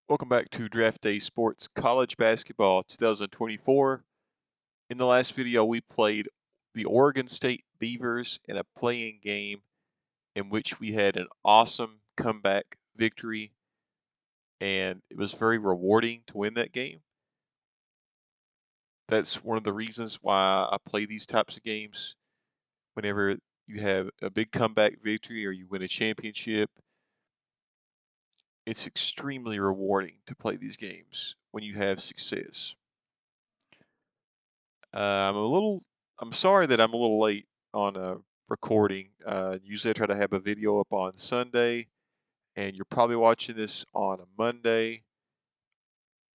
Welcome back to Draft Day Sports College Basketball 2024. In the last video, we played the Oregon State Beavers in a play-in game in which we had an awesome comeback victory, and it was very rewarding to win that game. That's one of the reasons why I play these types of games. Whenever you have a big comeback victory or you win a championship, it's extremely rewarding to play these games when you have success. I'm sorry that I'm a little late on recording. Usually I try to have a video up on Sunday, and you're probably watching this on a Monday.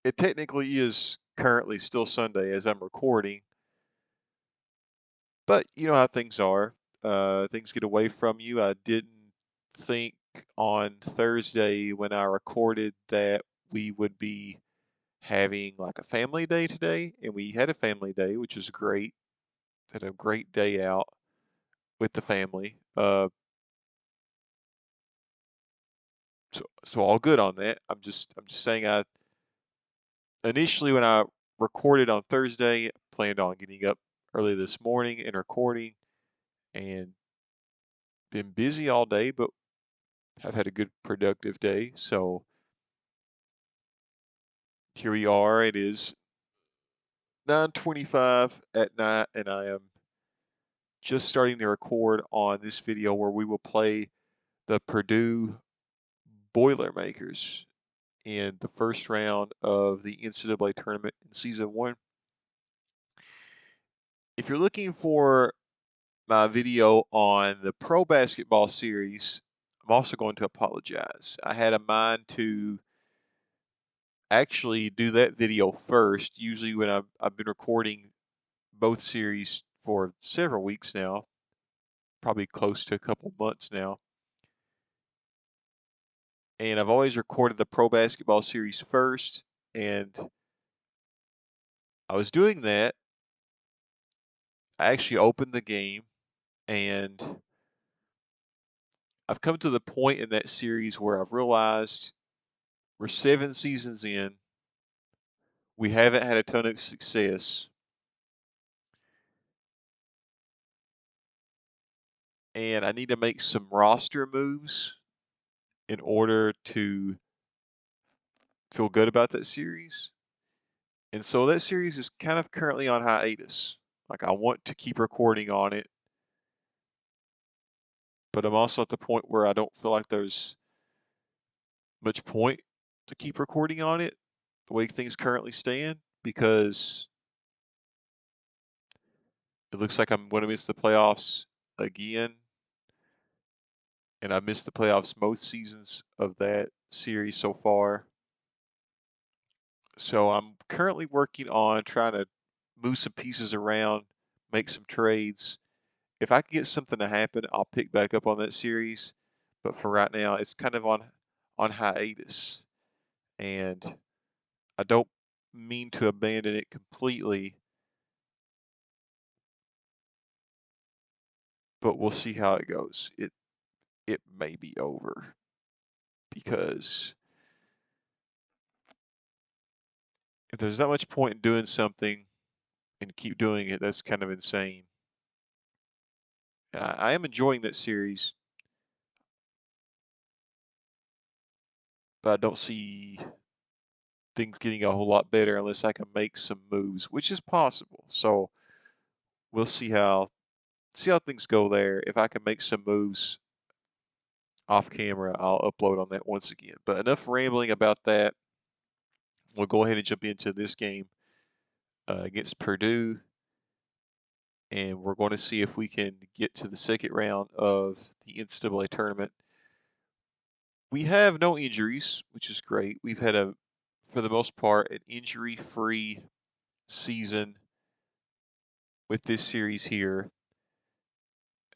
It technically is currently still Sunday as I'm recording, but you know how things are. Things get away from you. I didn't think on Thursday when I recorded that we would be having like a family day today, and we had a family day, which was great. Had a great day out with the family. So all good on that. I'm just saying I initially when I recorded on Thursday, planned on getting up early this morning and recording, and been busy all day, but have had a good productive day. So here we are. It is 9:25 at night, and I am just starting to record on this video where we will play the Purdue Boilermakers in the first round of the NCAA tournament in season one. If you're looking for my video on the pro basketball series, I'm also going to apologize. I had a mind to actually do that video first. Usually when I've been recording both series for several weeks now, probably close to a couple months now. And I've always recorded the pro basketball series first, and I was doing that. I actually opened the game, and I've come to the point in that series where I've realized we're 7 seasons in. We haven't had a ton of success. And I need to make some roster moves in order to feel good about that series. And so that series is kind of currently on hiatus. Like I want to keep recording on it, but I'm also at the point where I don't feel like there's much point to keep recording on it the way things currently stand because it looks like I'm going to miss the playoffs again. And I missed the playoffs most seasons of that series so far. So I'm currently working on trying to move some pieces around, make some trades. If I can get something to happen, I'll pick back up on that series. But for right now, it's kind of on hiatus. And I don't mean to abandon it completely, but we'll see how it goes. It may be over because if there's not much point in doing something and keep doing it, that's kind of insane. I am enjoying that series, but I don't see things getting a whole lot better unless I can make some moves, which is possible. So we'll see how things go there. If I can make some moves off camera, I'll upload on that once again. But enough rambling about that. We'll go ahead and jump into this game against Purdue, and we're going to see if we can get to the second round of the NCAA tournament. We have no injuries, which is great. We've had for the most part, an injury-free season with this series here.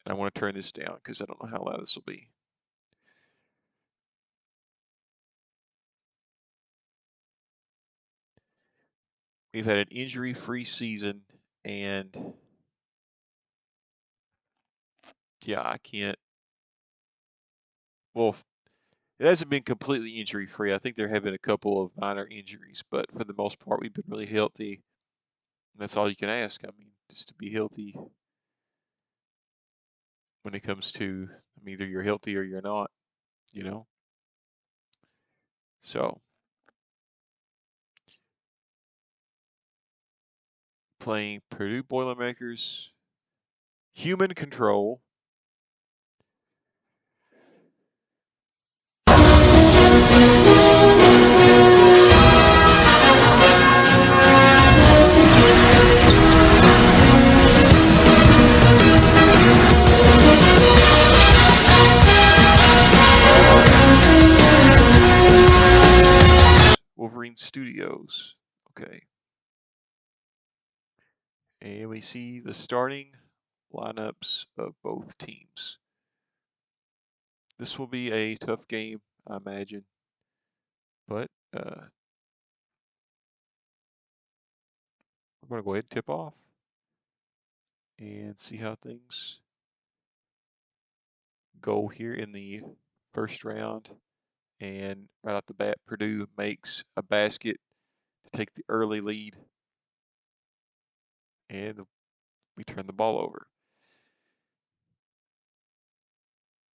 And I want to turn this down because I don't know how loud this will be. We've had an injury-free season, and yeah, I can't. Well, it hasn't been completely injury-free. I think they're having a couple of minor injuries, but for the most part, we've been really healthy. And that's all you can ask. I mean, just to be healthy when it comes to, either you're healthy or you're not, you know? So, playing Purdue Boilermakers, human control. Wolverine Studios. Okay. And we see the starting lineups of both teams. This will be a tough game, I imagine. But we're going to go ahead and tip off and see how things go here in the first round. And right off the bat, Purdue makes a basket to take the early lead, and we turn the ball over.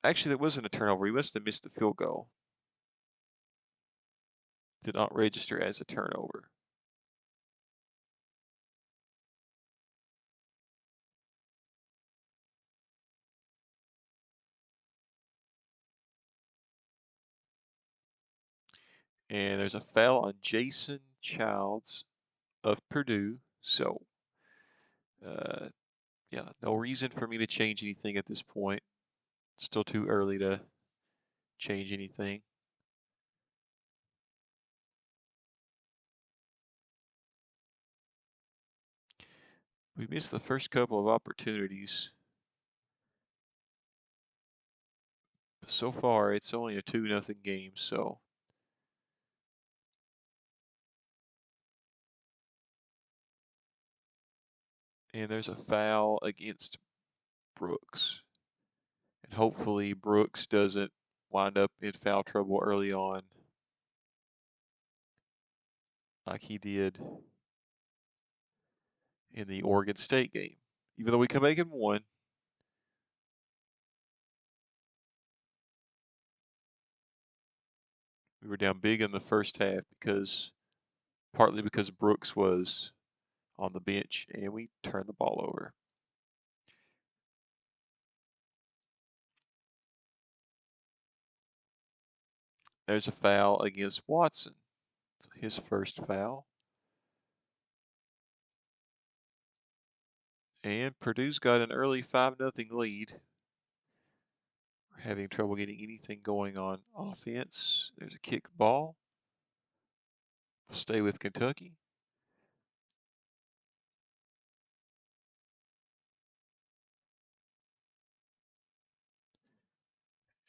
Actually, that wasn't a turnover. He must have missed the field goal. Did not register as a turnover. And there's a foul on Jason Childs of Purdue. So, yeah, no reason for me to change anything at this point. It's still too early to change anything. We missed the first couple of opportunities. So far, it's only a 2-0 game, so. And there's a foul against Brooks. And hopefully Brooks doesn't wind up in foul trouble early on like he did in the Oregon State game. Even though we come back and won, we were down big in the first half partly because Brooks was on the bench and we turned the ball over. There's a foul against Watson. His first foul. And Purdue's got an early 5-0 lead. We're having trouble getting anything going on offense. There's a kick ball. We'll stay with Kentucky.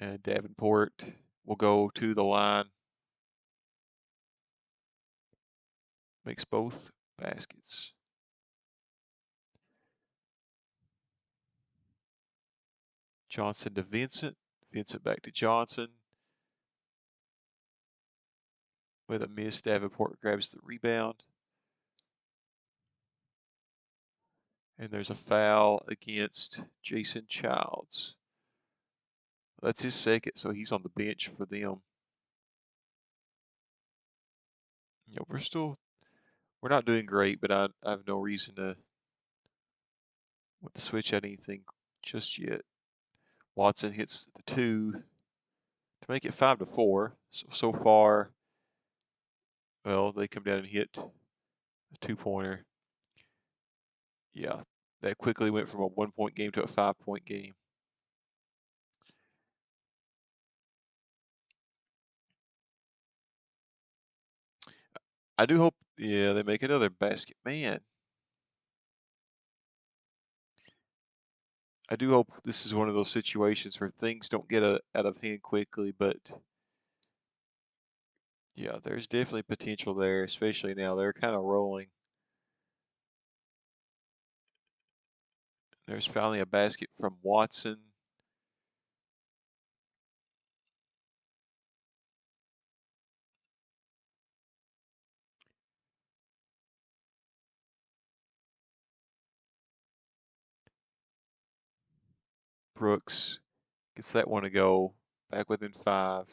And Davenport will go to the line. Makes both baskets. Johnson to Vincent. Vincent back to Johnson. With a miss, Davenport grabs the rebound. And there's a foul against Jason Childs. That's his second, so he's on the bench for them. We're not doing great, but I have no reason to want to switch out anything just yet. Watson hits the 2 to make it 5-4. So far, well, they come down and hit a 2-pointer. Yeah, that quickly went from a 1-point game to a 5-point game. I do hope, yeah, they make another basket. Man, I do hope this is one of those situations where things don't get out of hand quickly, but yeah, there's definitely potential there, especially now. They're kind of rolling. There's finally a basket from Watson. Brooks gets that one to go back within 5.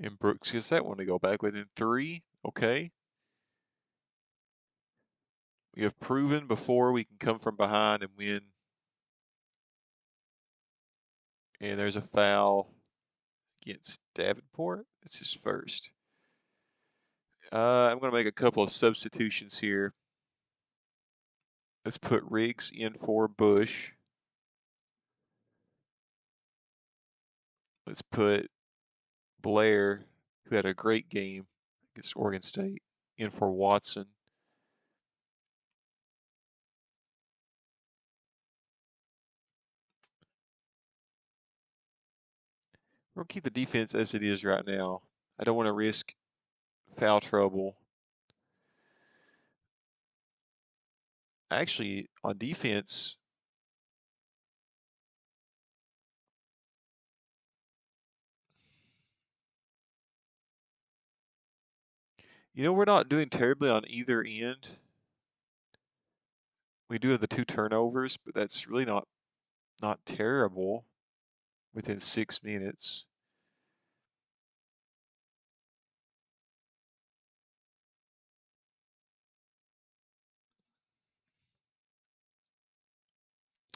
And Brooks gets that one to go back within 3. Okay. We have proven before we can come from behind and win. And there's a foul against Davenport. It's his first. I'm going to make a couple of substitutions here. Let's put Riggs in for Bush. Let's put Blair, who had a great game against Oregon State, in for Watson. We're going to keep the defense as it is right now. I don't want to risk foul trouble. Actually, on defense, we're not doing terribly on either end. We do have the 2 turnovers, but that's really not terrible within 6 minutes.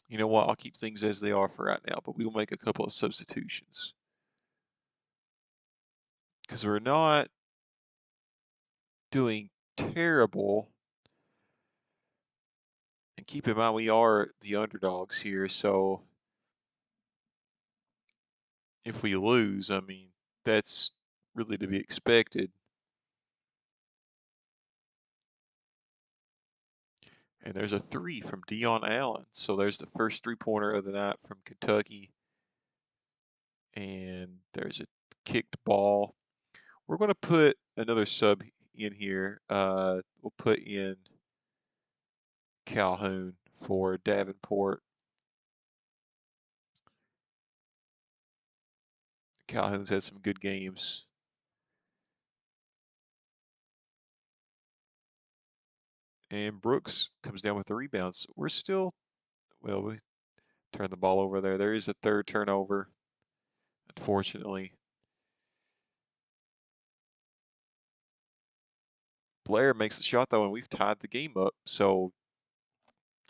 You know what? I'll keep things as they are for right now, but we will make a couple of substitutions. Because we're not doing terrible. And keep in mind, we are the underdogs here, so if we lose, I mean, that's really to be expected. And there's a 3 from Dion Allen. So there's the first 3-pointer of the night from Kentucky. And there's a kicked ball. We're going to put another sub in here. We'll put in Calhoun for Davenport. Calhoun's had some good games. And Brooks comes down with the rebounds. We're still, well, we turned the ball over there. There is a 3rd turnover, unfortunately. Blair makes the shot, though, and we've tied the game up. So,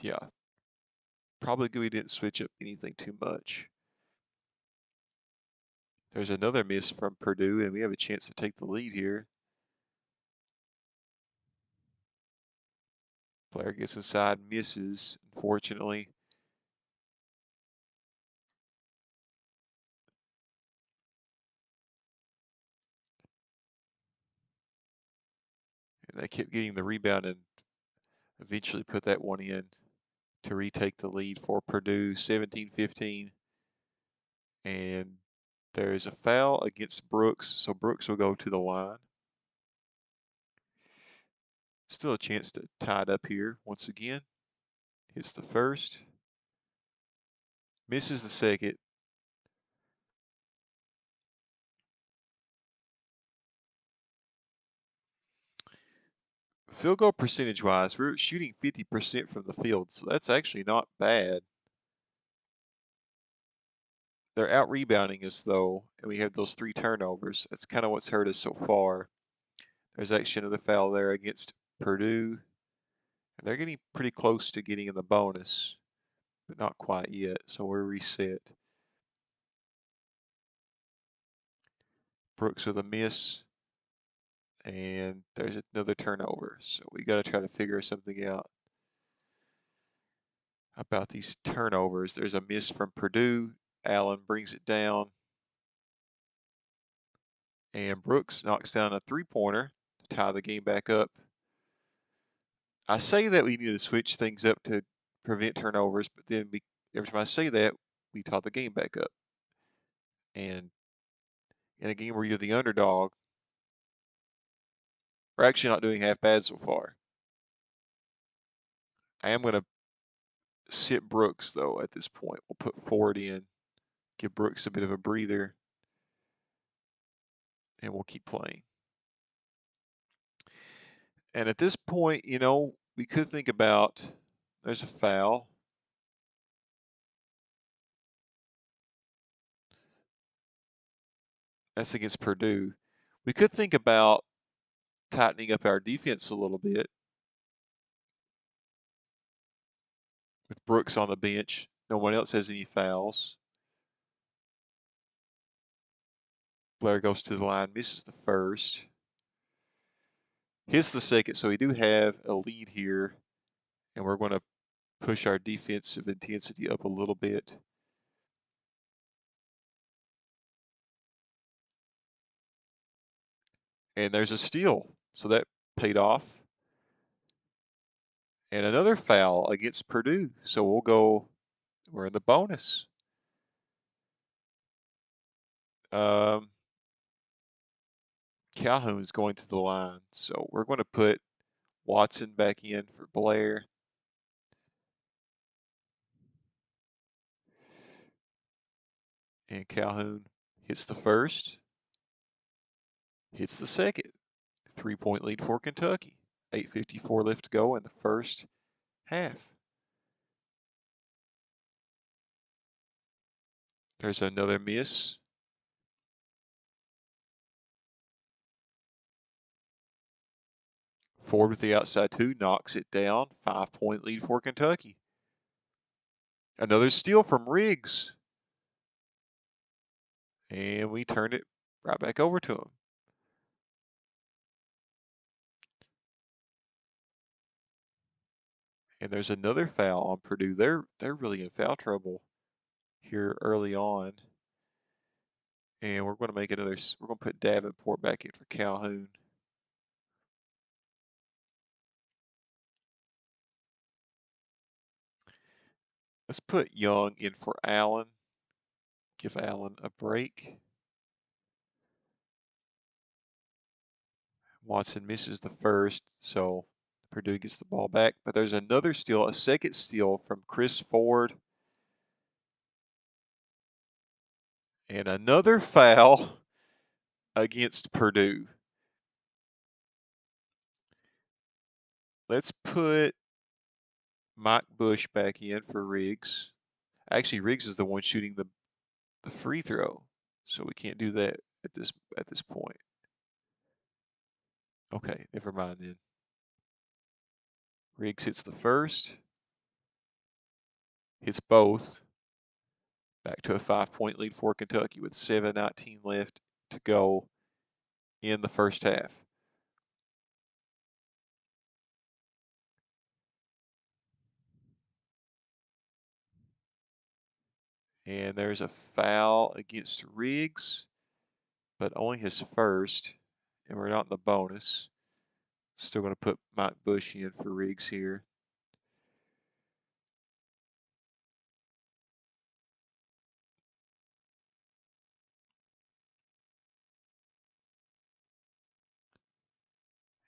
yeah, probably good we didn't switch up anything too much. There's another miss from Purdue, and we have a chance to take the lead here. Blair gets inside, misses, unfortunately. And they kept getting the rebound and eventually put that one in to retake the lead for Purdue, 17-15. And there's a foul against Brooks, so Brooks will go to the line. Still a chance to tie it up here once again. Hits the first. Misses the second. Field goal percentage wise, we're shooting 50% from the field, so that's actually not bad. They're out rebounding us though, and we have those 3 turnovers. That's kind of what's hurt us so far. There's actually another foul there against Purdue. And they're getting pretty close to getting in the bonus, but not quite yet, so we're reset. Brooks with a miss, and there's another turnover. So we got to try to figure something out about these turnovers. There's a miss from Purdue. Allen brings it down. And Brooks knocks down a 3-pointer to tie the game back up. I say that we need to switch things up to prevent turnovers, but then every time I say that, we tie the game back up. And in a game where you're the underdog, we're actually not doing half bad so far. I am going to sit Brooks, though, at this point. We'll put Ford in. Give Brooks a bit of a breather, and we'll keep playing. And at this point, you know, we could think about, there's a foul. That's against Purdue. We could think about tightening up our defense a little bit with Brooks on the bench. No one else has any fouls. Blair goes to the line, misses the first. Hits the second, so we do have a lead here, and we're going to push our defensive intensity up a little bit. And there's a steal, so that paid off. And another foul against Purdue, so we're in the bonus. Calhoun's going to the line, so we're going to put Watson back in for Blair. And Calhoun hits the first, hits the second. 3-point lead for Kentucky. 8:54 left to go in the first half. There's another miss. Ford with the outside two, knocks it down. 5-point lead for Kentucky. Another steal from Riggs. And we turned it right back over to him. And there's another foul on Purdue. They're really in foul trouble here early on. And we're going to put Davenport back in for Calhoun. Let's put Young in for Allen. Give Allen a break. Watson misses the first, so Purdue gets the ball back. But there's another steal, a second steal from Chris Ford. And another foul against Purdue. Let's put Mike Bush back in for Riggs. Actually, Riggs is the one shooting the free throw, so we can't do that at this point. Okay, never mind then. Riggs hits the first, hits both. Back to a 5-point lead for Kentucky with 7:19 left to go in the first half. And there's a foul against Riggs, but only his first, and we're not in the bonus. Still going to put Mike Bush in for Riggs here.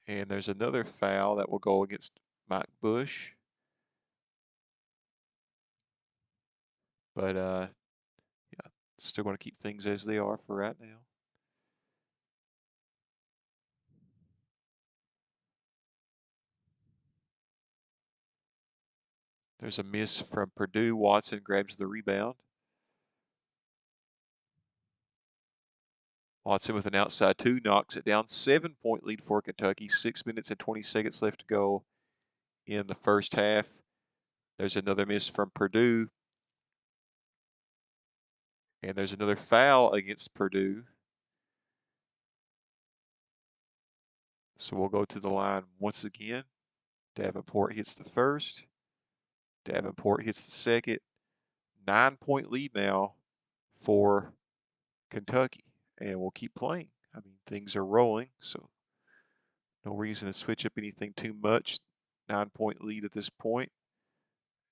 And there's another foul that will go against Mike Bush. But yeah, still going to keep things as they are for right now. There's a miss from Purdue. Watson grabs the rebound. Watson with an outside two, knocks it down. 7-point lead for Kentucky. 6 minutes and 20 seconds left to go in the first half. There's another miss from Purdue. And there's another foul against Purdue. So we'll go to the line once again. Davenport hits the first. Davenport hits the second. 9-point lead now for Kentucky. And we'll keep playing. I mean, things are rolling, so no reason to switch up anything too much. 9-point lead at this point.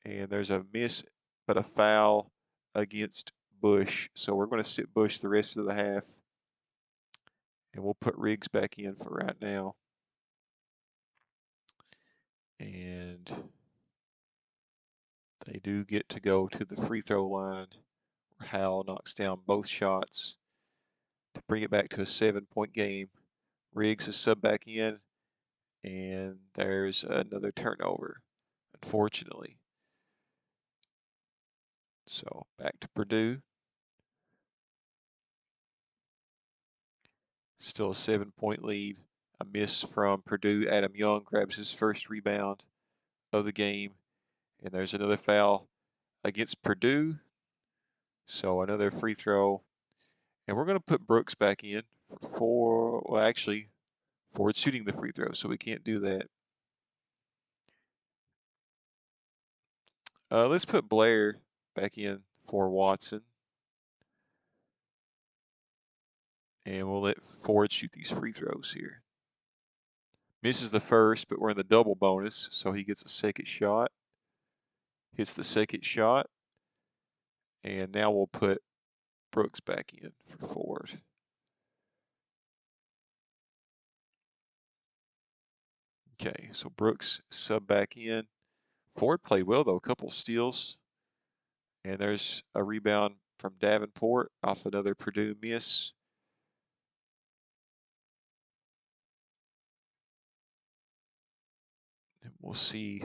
And there's a miss, but a foul against Bush. So we're going to sit Bush the rest of the half. And we'll put Riggs back in for right now. And they do get to go to the free throw line Howell knocks down both shots to bring it back to a 7-point game. Riggs is sub back in, and there's another turnover, unfortunately. So back to Purdue. Still a 7-point lead. A miss from Purdue. Adam Young grabs his first rebound of the game. And there's another foul against Purdue. So another free throw. And we're going to put Brooks back in well, actually, Ford's shooting the free throw, so we can't do that. Let's put Blair back in for Watson. And we'll let Ford shoot these free throws here. Misses the first, but we're in the double bonus, so he gets a second shot. Hits the second shot. And now we'll put Brooks back in for Ford. Okay, so Brooks sub back in. Ford played well, though. A couple steals. And there's a rebound from Davenport off another Purdue miss. And we'll see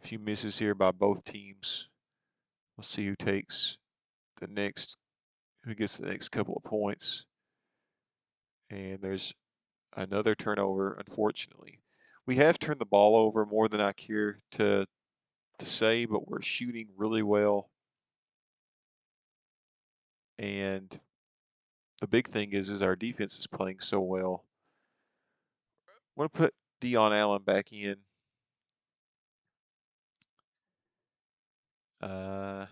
a few misses here by both teams. We'll see who takes the next, who gets the next couple of points. And there's another turnover, unfortunately. We have turned the ball over more than I care to say, but we're shooting really well. And the big thing is our defense is playing so well. I'm going to put Dion Allen back in. And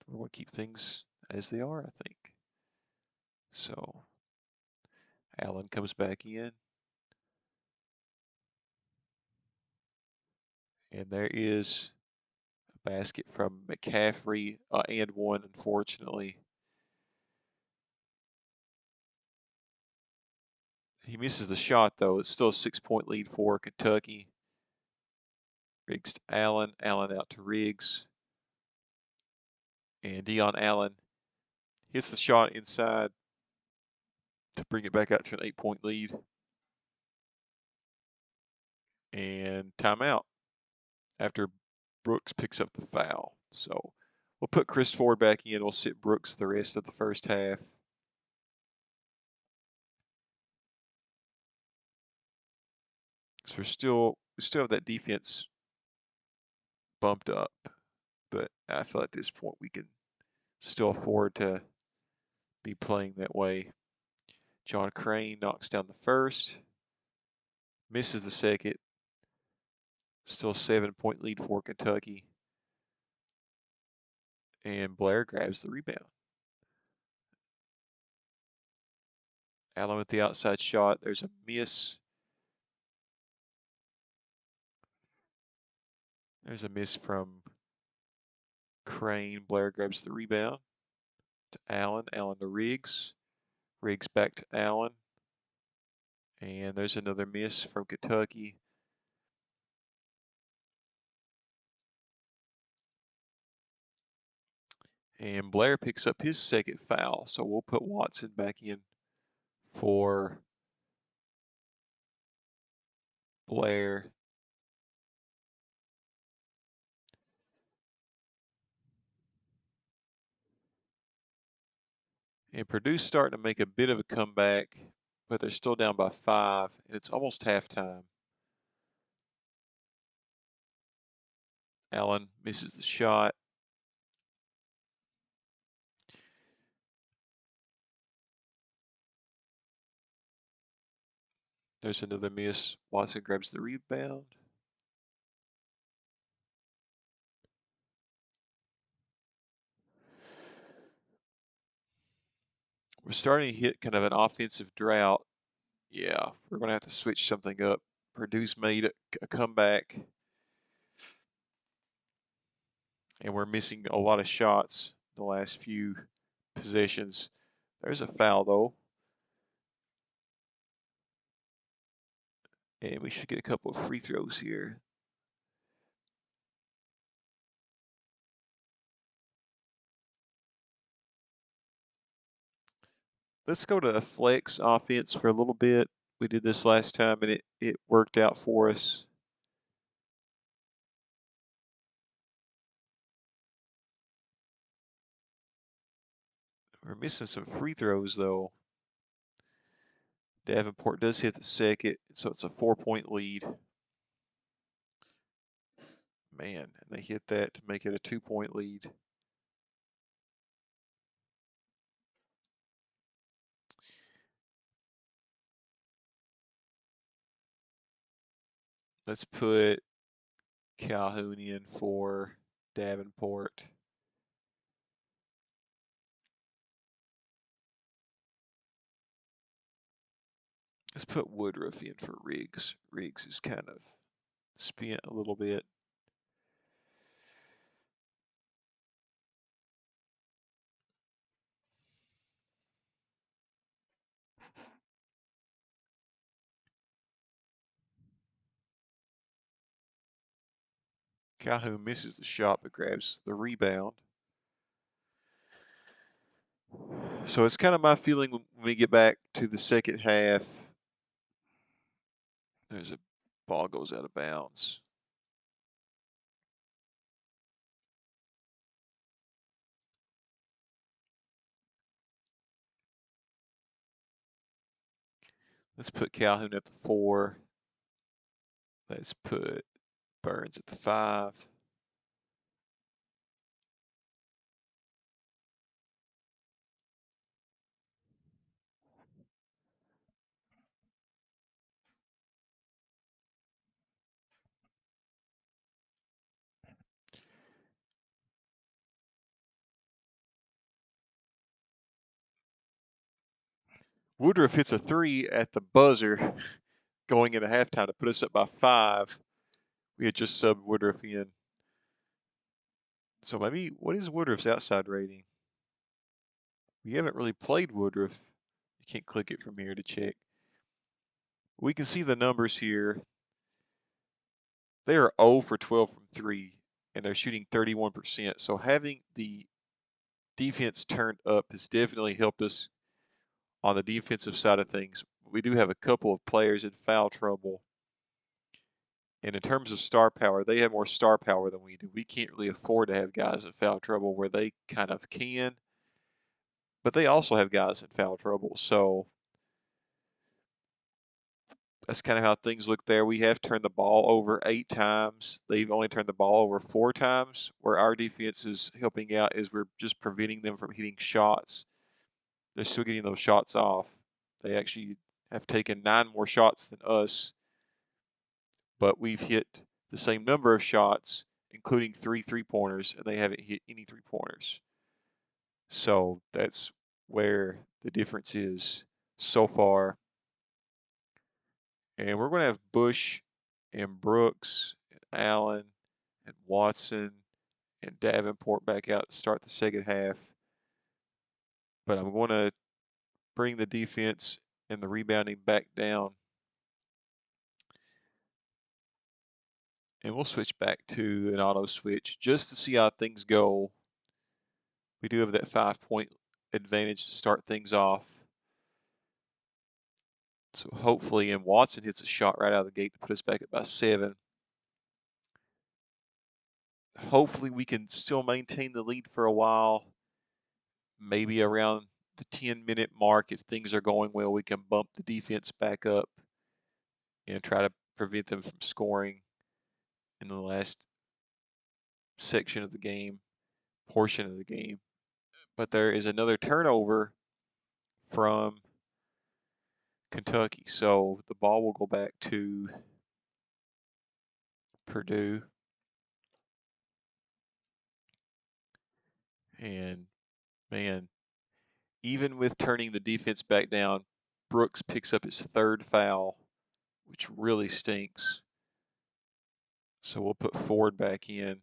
we're going to keep things as they are, I think. So Allen comes back in. And there is a basket from McCaffrey and one, unfortunately. He misses the shot, though. It's still a 6-point lead for Kentucky. Riggs to Allen. Allen out to Riggs. And Dion Allen hits the shot inside to bring it back out to an 8-point lead. And timeout after Brooks picks up the foul. So we'll put Chris Ford back in. We'll sit Brooks the rest of the first half. So we still have that defense bumped up, but I feel at this point we can still afford to be playing that way. John Crane knocks down the first, misses the second. Still 7-point lead for Kentucky. And Blair grabs the rebound. Allen with the outside shot. There's a miss. There's a miss from Crane. Blair grabs the rebound to Allen. Allen to Riggs. Riggs back to Allen. And there's another miss from Kentucky. And Blair picks up his second foul. So we'll put Watson back in for Blair. And Purdue's starting to make a bit of a comeback, but they're still down by 5, and it's almost halftime. Allen misses the shot. There's another miss. Watson grabs the rebound. We're starting to hit kind of an offensive drought. Yeah, we're going to have to switch something up. Purdue's made a comeback, and we're missing a lot of shots the last few possessions. There's a foul, though. And we should get a couple of free throws here. Let's go to a flex offense for a little bit. We did this last time and it worked out for us. We're missing some free throws though. Davenport does hit the second, so it's a 4-point lead. Man, and they hit that to make it a 2-point lead. Let's put Calhoun in for Davenport. Let's put Woodruff in for Riggs. Riggs is kind of spent a little bit. Calhoun misses the shot but grabs the rebound. So it's kind of my feeling when we get back to the second half. There's a ball goes out of bounds. Let's put Calhoun at the 4. Let's put Burns at the 5. Woodruff hits a 3 at the buzzer going into halftime to put us up by 5. We had just subbed Woodruff in. So maybe, what is Woodruff's outside rating? We haven't really played Woodruff. You can't click it from here to check. We can see the numbers here. They are 0 for 12 from 3, and they're shooting 31%. So having the defense turned up has definitely helped us on the defensive side of things. We do have a couple of players in foul trouble. And in terms of star power, they have more star power than we do. We can't really afford to have guys in foul trouble where they kind of can, but they also have guys in foul trouble. So that's kind of how things look there. We have turned the ball over 8 times. They've only turned the ball over 4 times. Where our defense is helping out is we're just preventing them from hitting shots. They're still getting those shots off. They actually have taken 9 more shots than us, but we've hit the same number of shots, including 3 3-pointers, and they haven't hit any 3-pointers. So that's where the difference is so far. And we're going to have Bush and Brooks and Allen and Watson and Davenport back out to start the second half. But I'm going to bring the defense and the rebounding back down. And we'll switch back to an auto switch just to see how things go. We do have that 5-point advantage to start things off. So hopefully, and Watson hits a shot right out of the gate to put us back at by 7. Hopefully we can still maintain the lead for a while. Maybe around the 10-minute mark, if things are going well, we can bump the defense back up and try to prevent them from scoring in the last section of the game, portion of the game. But there is another turnover from Kentucky. So the ball will go back to Purdue. And man, even with turning the defense back down, Brooks picks up his 3rd foul, which really stinks. So we'll put Ford back in.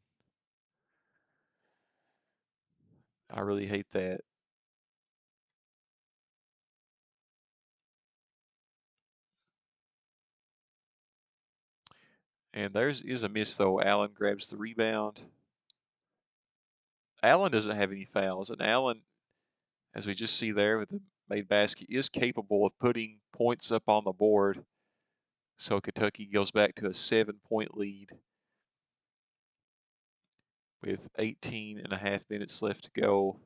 I really hate that. And there's is a miss, though. Allen grabs the rebound. Allen doesn't have any fouls, and Allen, as we just see there with the made basket, is capable of putting points up on the board. So Kentucky goes back to a 7-point lead with 18.5 minutes left to go.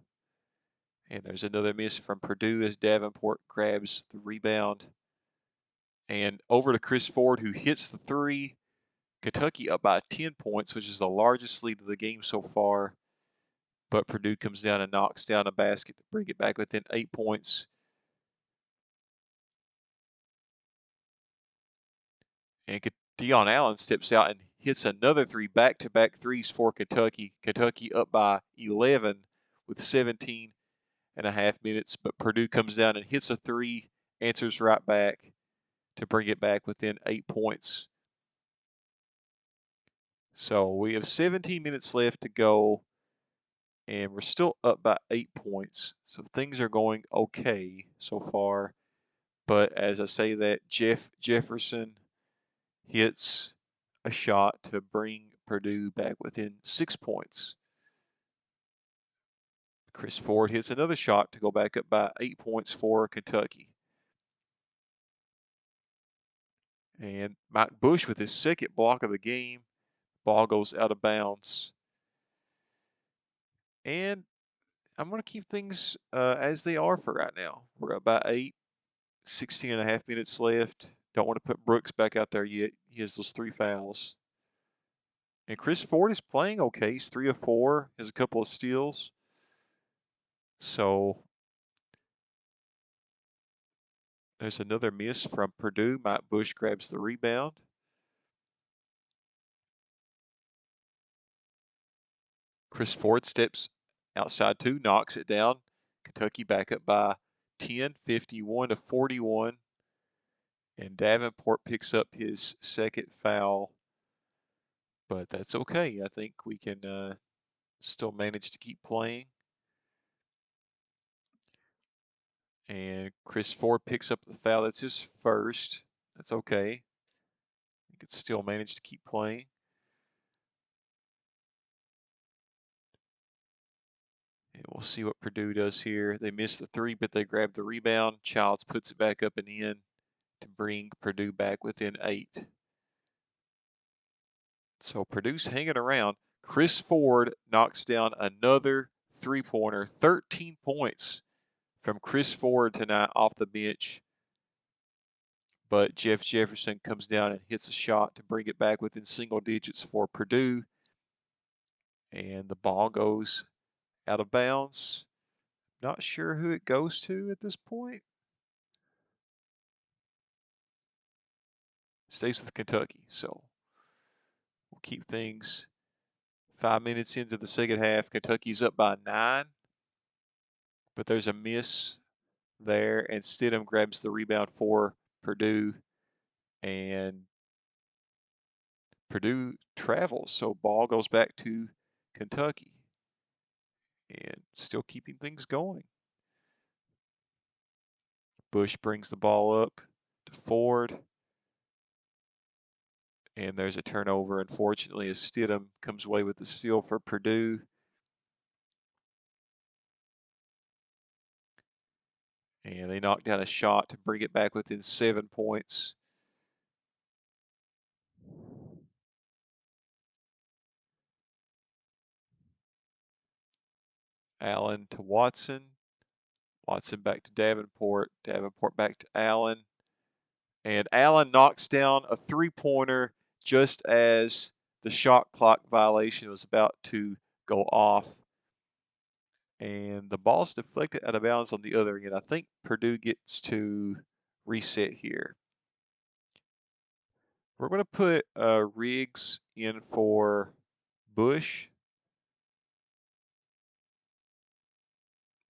And there's another miss from Purdue as Davenport grabs the rebound. And over to Chris Ford, who hits the three. Kentucky up by 10 points, which is the largest lead of the game so far. But Purdue comes down and knocks down a basket to bring it back within 8 points. And Deion Allen steps out and hits another three, back-to-back threes for Kentucky. Kentucky up by 11 with 17.5 minutes, but Purdue comes down and hits a three, answers right back to bring it back within 8 points. So we have 17 minutes left to go, and we're still up by 8 points. So things are going okay so far. But as I say that, Jefferson hits a shot to bring Purdue back within 6 points. Chris Ford hits another shot to go back up by 8 points for Kentucky. And Mike Bush with his second block of the game. Ball goes out of bounds. And I'm going to keep things as they are for right now. We're up by 8, 16.5 minutes left. Don't want to put Brooks back out there yet. He has those 3 fouls. And Chris Ford is playing okay. He's 3 of 4, has a couple of steals. So there's another miss from Purdue. Mike Bush grabs the rebound. Chris Ford steps outside 2, knocks it down. Kentucky back up by 10, 51-41. And Davenport picks up his second foul. But that's okay. I think we can still manage to keep playing. And Chris Ford picks up the foul. That's his first. That's okay. He could still manage to keep playing. And we'll see what Purdue does here. They missed the 3, but they grab the rebound. Childs puts it back up and in to bring Purdue back within 8. So Purdue's hanging around. Chris Ford knocks down another 3-pointer. 13 points from Chris Ford tonight off the bench. But Jeff Jefferson comes down and hits a shot to bring it back within single digits for Purdue. And the ball goes out of bounds. Not sure who it goes to at this point. Stays with Kentucky. So we'll keep things 5 minutes into the second half. Kentucky's up by 9. But there's a miss there, and Stidham grabs the rebound for Purdue. And Purdue travels. So ball goes back to Kentucky. And still keeping things going. Bush brings the ball up to Ford. And there's a turnover, unfortunately, as Stidham comes away with the steal for Purdue. And they knock down a shot to bring it back within 7 points. Allen to Watson. Watson back to Davenport. Davenport back to Allen. And Allen knocks down a 3-pointer just as the shot clock violation was about to go off. And the ball's deflected out of bounds on the other end. I think Purdue gets to reset here. We're going to put Riggs in for Bush.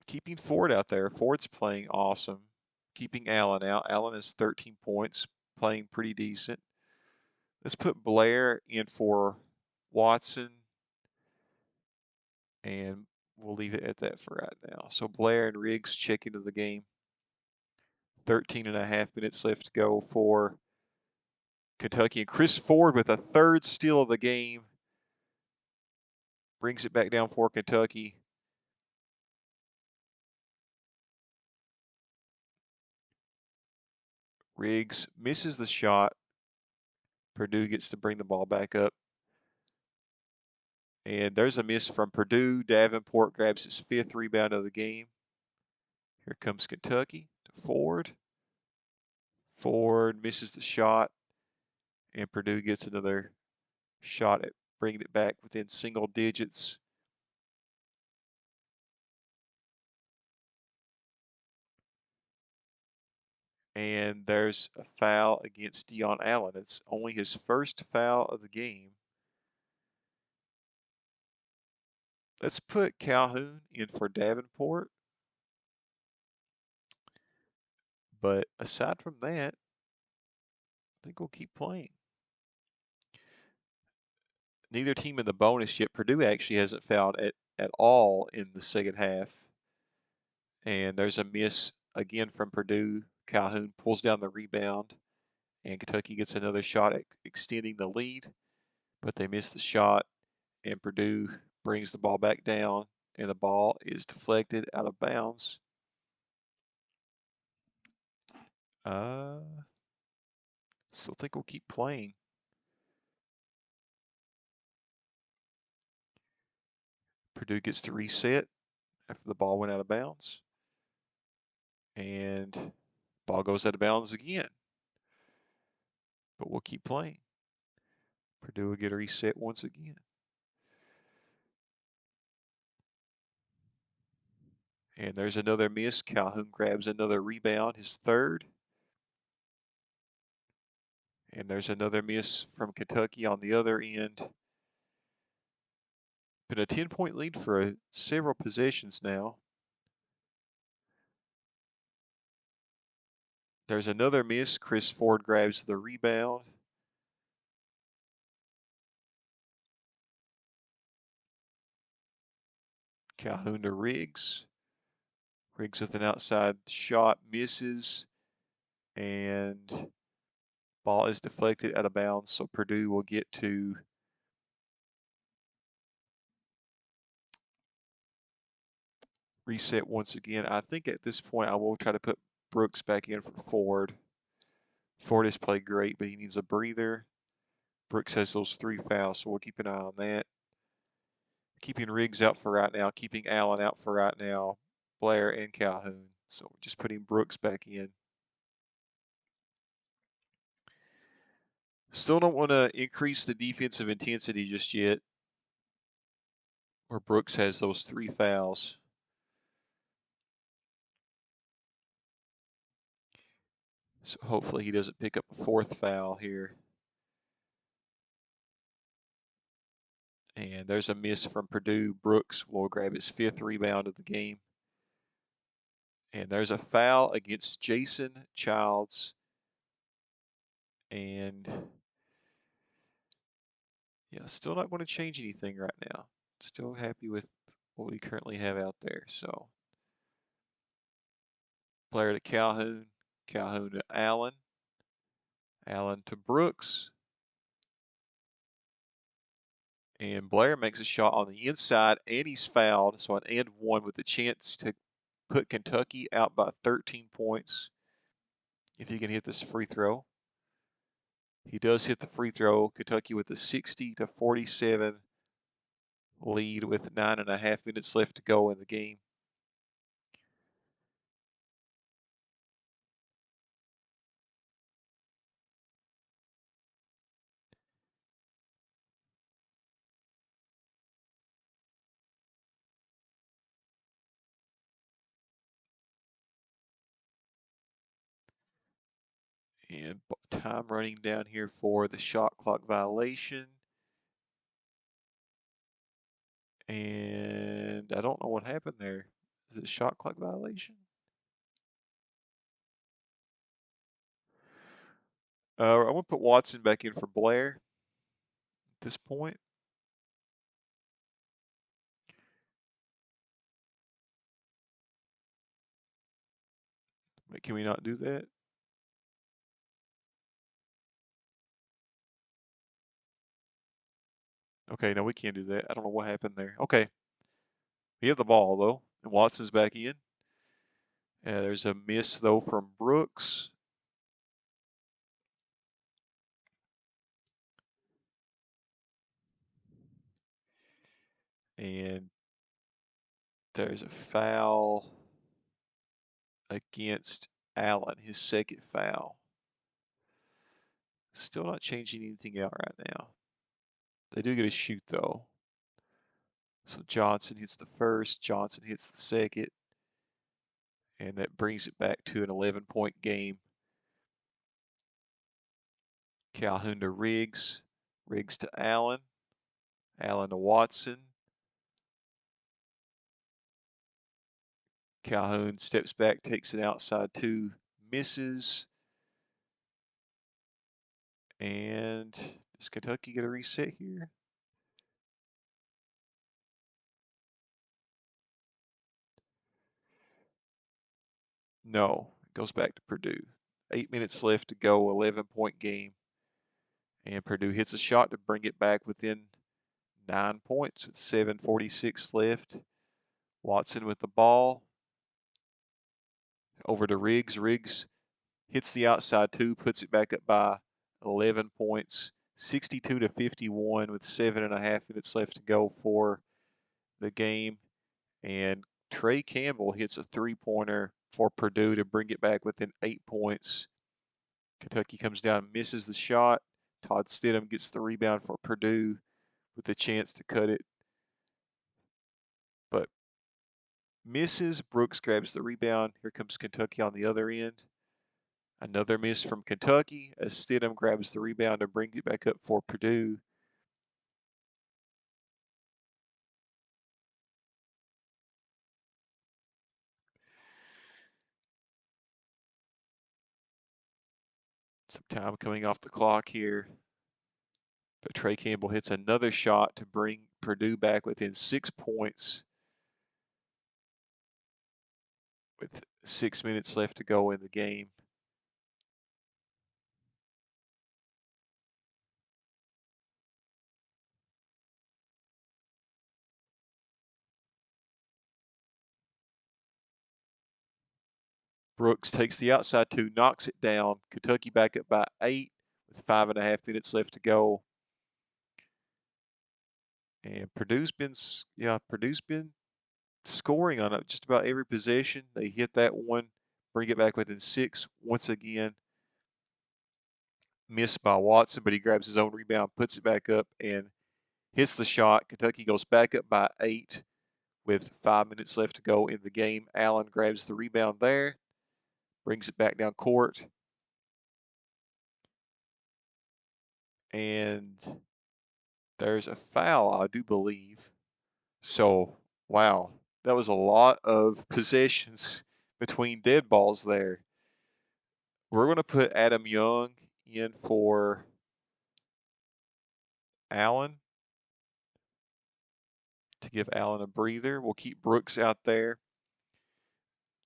Keeping Ford out there. Ford's playing awesome. Keeping Allen out. Allen is 13 points, playing pretty decent. Let's put Blair in for Watson. And we'll leave it at that for right now. So Blair and Riggs check into the game. 13.5 minutes left to go for Kentucky. And Chris Ford with a third steal of the game brings it back down for Kentucky. Riggs misses the shot. Purdue gets to bring the ball back up. And there's a miss from Purdue. Davenport grabs his 5th rebound of the game. Here comes Kentucky to Ford. Ford misses the shot. And Purdue gets another shot at bringing it back within single digits. And there's a foul against Deion Allen. It's only his first foul of the game. Let's put Calhoun in for Davenport. But aside from that, I think we'll keep playing. Neither team in the bonus yet. Purdue actually hasn't fouled at all in the second half. And there's a miss again from Purdue. Calhoun pulls down the rebound. And Kentucky gets another shot at extending the lead. But they miss the shot. And Purdue brings the ball back down. And the ball is deflected out of bounds. Still think we'll keep playing. Purdue gets to reset after the ball went out of bounds. And ball goes out of bounds again. But we'll keep playing. Purdue will get a reset once again. And there's another miss. Calhoun grabs another rebound, his 3rd. And there's another miss from Kentucky on the other end. Been a 10-point lead for several possessions now. There's another miss. Chris Ford grabs the rebound. Calhoun to Riggs. Riggs with an outside shot, misses. And ball is deflected out of bounds, so Purdue will get to reset once again. I think at this point I will try to put Brooks back in for Ford. Ford has played great, but he needs a breather. Brooks has those 3 fouls, so we'll keep an eye on that. Keeping Riggs out for right now, keeping Allen out for right now, Blair and Calhoun. So just putting Brooks back in. Still don't want to increase the defensive intensity just yet, where Brooks has those 3 fouls. So hopefully he doesn't pick up a 4th foul here. And there's a miss from Purdue. Brooks will grab his 5th rebound of the game. And there's a foul against Jason Childs. And yeah, still not going to change anything right now. Still happy with what we currently have out there. So Blair to Calhoun, Calhoun to Allen, Allen to Brooks. And Blair makes a shot on the inside, and he's fouled. So an and 1 with a chance to put Kentucky out by 13 points if he can hit this free throw. He does hit the free throw. Kentucky with a 60-47 lead with 9.5 minutes left to go in the game. And time running down here for the shot clock violation. And I don't know what happened there. Is it a shot clock violation? I'm going to put Watson back in for Blair at this point. But can we not do that? Okay, no, we can't do that. I don't know what happened there. Okay. He had the ball, though, and Watson's back in. There's a miss, though, from Brooks. And there's a foul against Allen, his second foul. Still not changing anything out right now. They do get a shoot, though. So Johnson hits the first, Johnson hits the second, and that brings it back to an 11-point game. Calhoun to Riggs, Riggs to Allen, Allen to Watson. Calhoun steps back, takes an outside two, misses. And does Kentucky get a reset here? No, it goes back to Purdue. 8 minutes left to go, 11-point game. And Purdue hits a shot to bring it back within 9 points with 7:46 left. Watson with the ball. Over to Riggs. Riggs hits the outside two, puts it back up by 11 points. 62-51 with 7.5 minutes left to go for the game. And Trey Campbell hits a three-pointer for Purdue to bring it back within 8 points. Kentucky comes down and misses the shot. Todd Stidham gets the rebound for Purdue with a chance to cut it, but misses. Brooks grabs the rebound. Here comes Kentucky on the other end. Another miss from Kentucky as Stidham grabs the rebound and brings it back up for Purdue. Some time coming off the clock here. But Trey Campbell hits another shot to bring Purdue back within 6 points with 6 minutes left to go in the game. Brooks takes the outside two, knocks it down. Kentucky back up by 8 with 5.5 minutes left to go. And Purdue's been scoring on it just about every possession. They hit that one, bring it back within 6 once again. Missed by Watson, but he grabs his own rebound, puts it back up, and hits the shot. Kentucky goes back up by 8 with 5 minutes left to go in the game. Allen grabs the rebound there, brings it back down court. And there's a foul, I do believe. So, wow, that was a lot of possessions between dead balls there. We're going to put Adam Young in for Allen to give Allen a breather. We'll keep Brooks out there.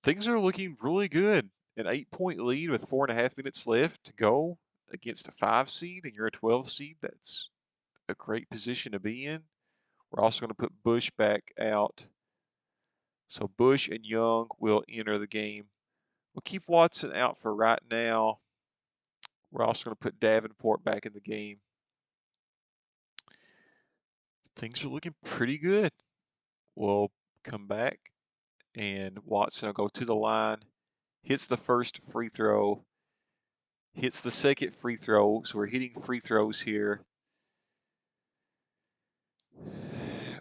Things are looking really good. An 8-point lead with 4.5 minutes left to go against a 5 seed, and you're a 12 seed. That's a great position to be in. We're also going to put Bush back out. So Bush and Young will enter the game. We'll keep Watson out for right now. We're also going to put Davenport back in the game. Things are looking pretty good. We'll come back, and Watson will go to the line, hits the first free throw, hits the second free throw. So we're hitting free throws here.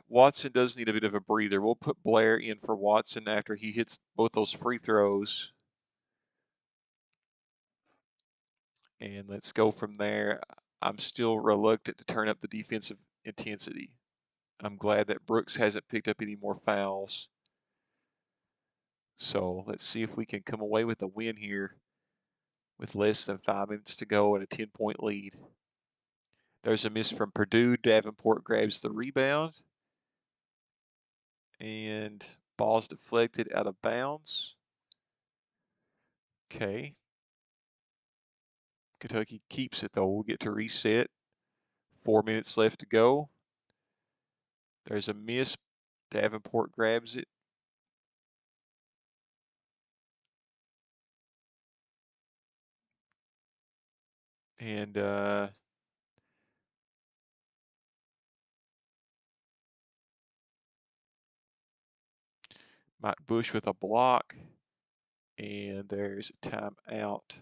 Watson does need a bit of a breather. We'll put Blair in for Watson after he hits both those free throws. And let's go from there. I'm still reluctant to turn up the defensive intensity. I'm glad that Brooks hasn't picked up any more fouls. So let's see if we can come away with a win here with less than 5 minutes to go and a 10-point lead. There's a miss from Purdue. Davenport grabs the rebound. And ball's deflected out of bounds. Okay. Kentucky keeps it, though. We'll get to reset. 4 minutes left to go. There's a miss. Davenport grabs it. And Mike Bush with a block. And there's a timeout.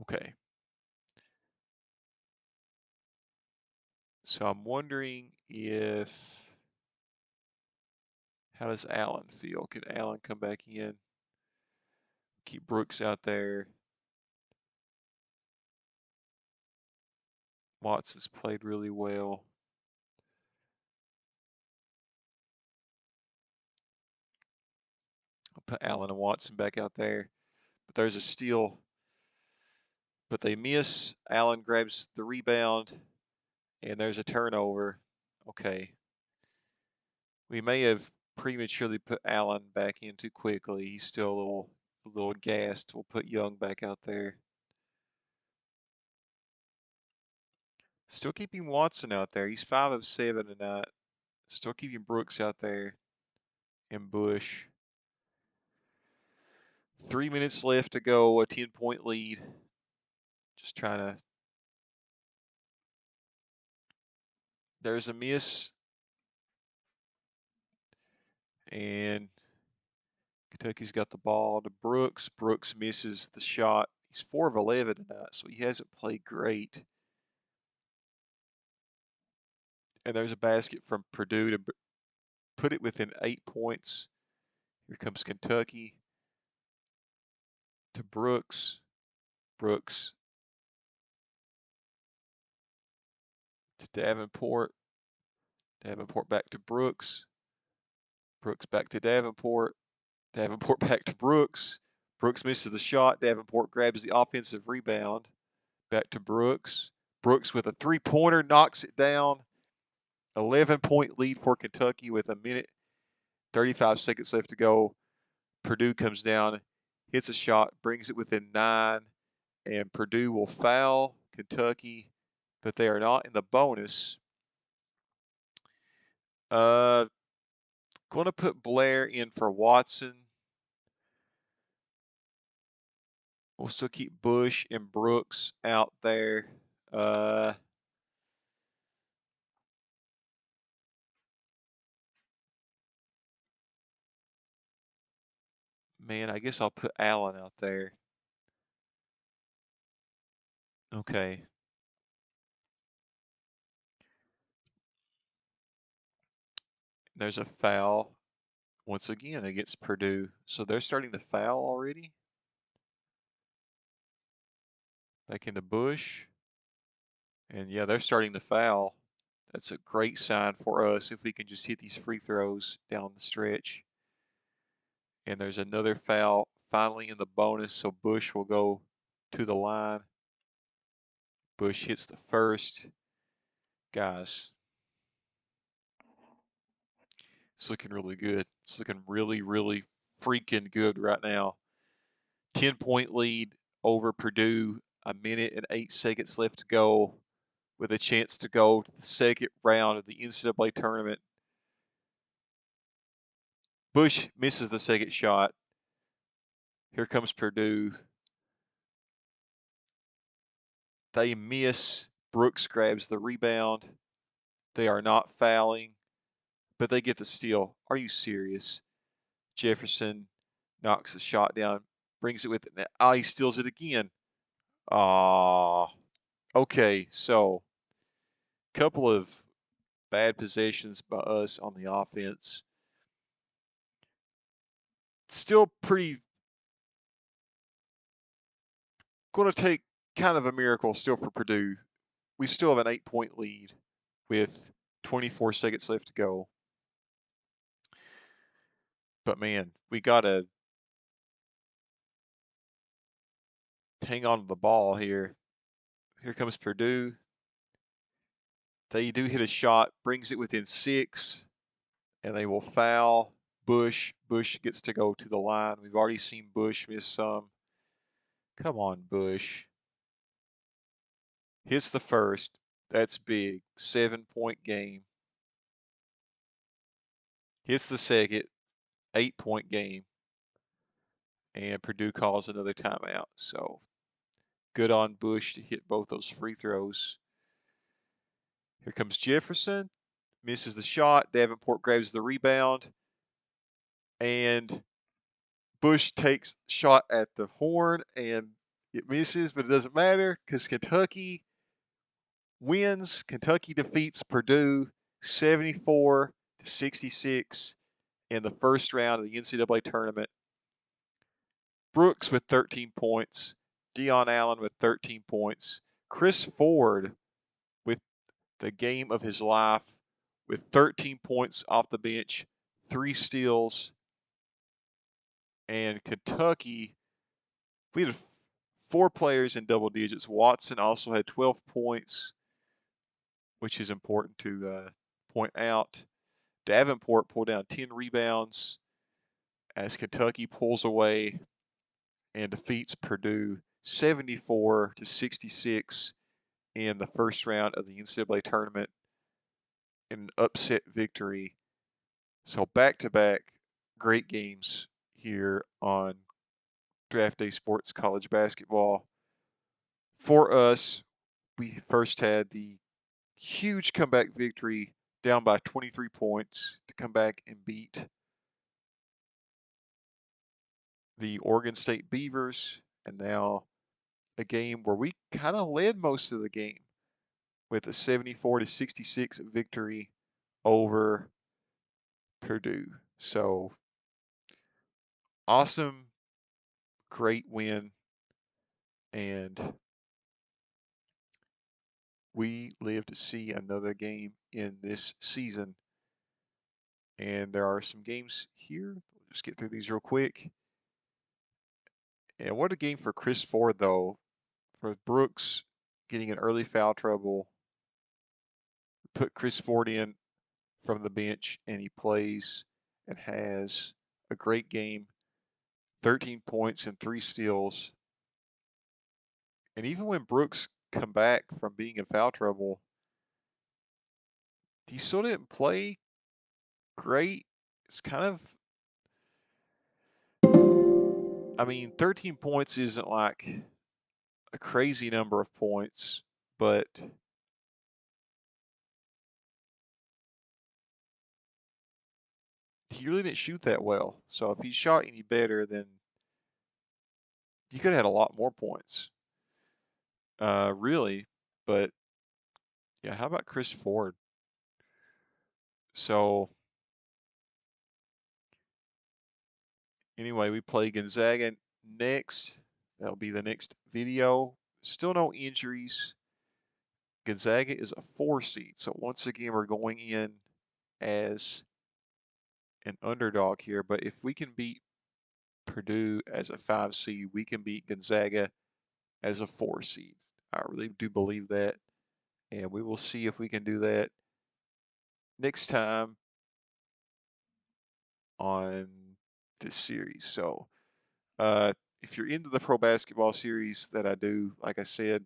Okay. So I'm wondering how does Allen feel? Can Allen come back in? Keep Brooks out there. Watson's played really well. I'll put Allen and Watson back out there. But there's a steal. But they miss. Allen grabs the rebound. And there's a turnover. Okay. We may have prematurely put Allen back in too quickly. He's still a little gassed. We'll put Young back out there. Still keeping Watson out there. He's 5 of 7 tonight. Still keeping Brooks out there and Bush. 3 minutes left to go, a 10-point lead. Just trying to. There's a miss. And Kentucky's got the ball to Brooks. Brooks misses the shot. He's 4 of 11 tonight, so he hasn't played great. And there's a basket from Purdue to put it within 8 points. Here comes Kentucky to Brooks. Brooks to Davenport. Davenport back to Brooks. Brooks back to Davenport. Davenport back to Brooks. Brooks misses the shot. Davenport grabs the offensive rebound. Back to Brooks. Brooks with a three-pointer knocks it down. 11-point lead for Kentucky with a minute, 35 seconds left to go. Purdue comes down, hits a shot, brings it within 9, and Purdue will foul Kentucky, but they are not in the bonus. Going to put Blair in for Watson. We'll still keep Bush and Brooks out there. Man, I guess I'll put Allen out there. Okay. There's a foul once again against Purdue. So they're starting to foul already. Back into Bush. And yeah, they're starting to foul. That's a great sign for us if we can just hit these free throws down the stretch. And there's another foul finally in the bonus, so Bush will go to the line. Bush hits the first. Guys, it's looking really good. It's looking really, really freaking good right now. 10-point lead over Purdue. A minute and 8 seconds left to go with a chance to go to the second round of the NCAA tournament. Bush misses the second shot. Here comes Purdue. They miss. Brooks grabs the rebound. They are not fouling, but they get the steal. Are you serious? Jefferson knocks the shot down, brings it with it. Ah, he steals it again. Ah, okay. So, couple of bad possessions by us on the offense. Still pretty. Going to take kind of a miracle still for Purdue. We still have an 8-point lead with 24 seconds left to go. But man, we got to hang on to the ball here. Here comes Purdue. They do hit a shot, brings it within 6, and they will foul Bush. Bush gets to go to the line. We've already seen Bush miss some. Come on, Bush. Hits the first. That's big. 7-point game. Hits the second. 8-point game. And Purdue calls another timeout. So good on Bush to hit both those free throws. Here comes Jefferson. Misses the shot. Davenport grabs the rebound. And Bush takes shot at the horn and it misses, but it doesn't matter because Kentucky wins. Kentucky defeats Purdue 74-66 in the first round of the NCAA tournament. Brooks with 13 points. Deion Allen with 13 points. Chris Ford with the game of his life with 13 points off the bench, 3 steals. And Kentucky, we had 4 players in double digits. Watson also had 12 points, which is important to point out. Davenport pulled down 10 rebounds as Kentucky pulls away and defeats Purdue 74-66 in the first round of the NCAA tournament in an upset victory. So back-to-back great games here on Draft Day Sports College Basketball. For us, we first had the huge comeback victory down by 23 points to come back and beat the Oregon State Beavers, and now a game where we kind of led most of the game with a 74-66 victory over Purdue. So awesome, great win, and we live to see another game in this season. And there are some games here. We'll just get through these real quick. And what a game for Chris Ford, though, for Brooks getting an early foul trouble. Put Chris Ford in from the bench, and he plays and has a great game. 13 points and 3 steals. And even when Brooks come back from being in foul trouble, he still didn't play great. It's kind of, I mean, 13 points isn't like a crazy number of points, but he really didn't shoot that well. So if he shot any better, then he could have had a lot more points. Really. But yeah, how about Chris Ford? So anyway, we play Gonzaga next. That'll be the next video. Still no injuries. Gonzaga is a 4 seed. So once again, we're going in as an underdog here. But if we can beat Purdue as a 5 seed, we can beat Gonzaga as a 4 seed. I really do believe that. And we will see if we can do that next time on this series. So if you're into the pro basketball series that I do, like I said,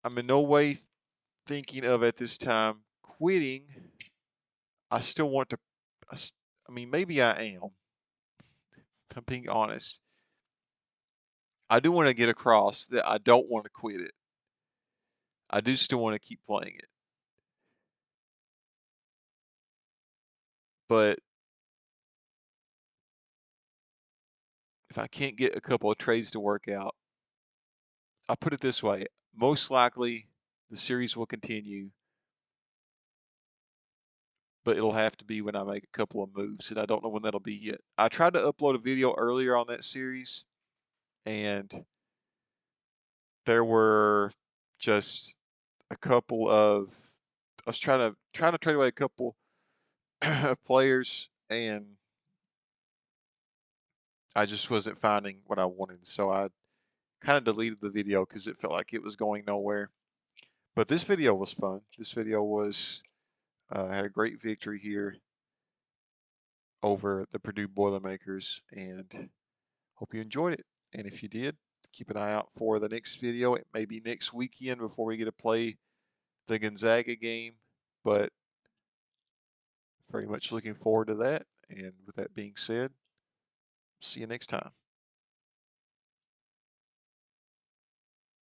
I'm in no way thinking of at this time quitting. I still want to, I mean, maybe I am, if I'm being honest. I do want to get across that I don't want to quit it. I do still want to keep playing it. But if I can't get a couple of trades to work out, I'll put it this way. Most likely the series will continue, but it'll have to be when I make a couple of moves, and I don't know when that'll be yet. I tried to upload a video earlier on that series, and there were just a couple of, I was trying to trade away a couple of players, and I just wasn't finding what I wanted, so I kind of deleted the video because it felt like it was going nowhere. But this video was fun. This video was had a great victory here over the Purdue Boilermakers, and hope you enjoyed it. And if you did, keep an eye out for the next video. It may be next weekend before we get to play the Gonzaga game, but very much looking forward to that. And with that being said, see you next time.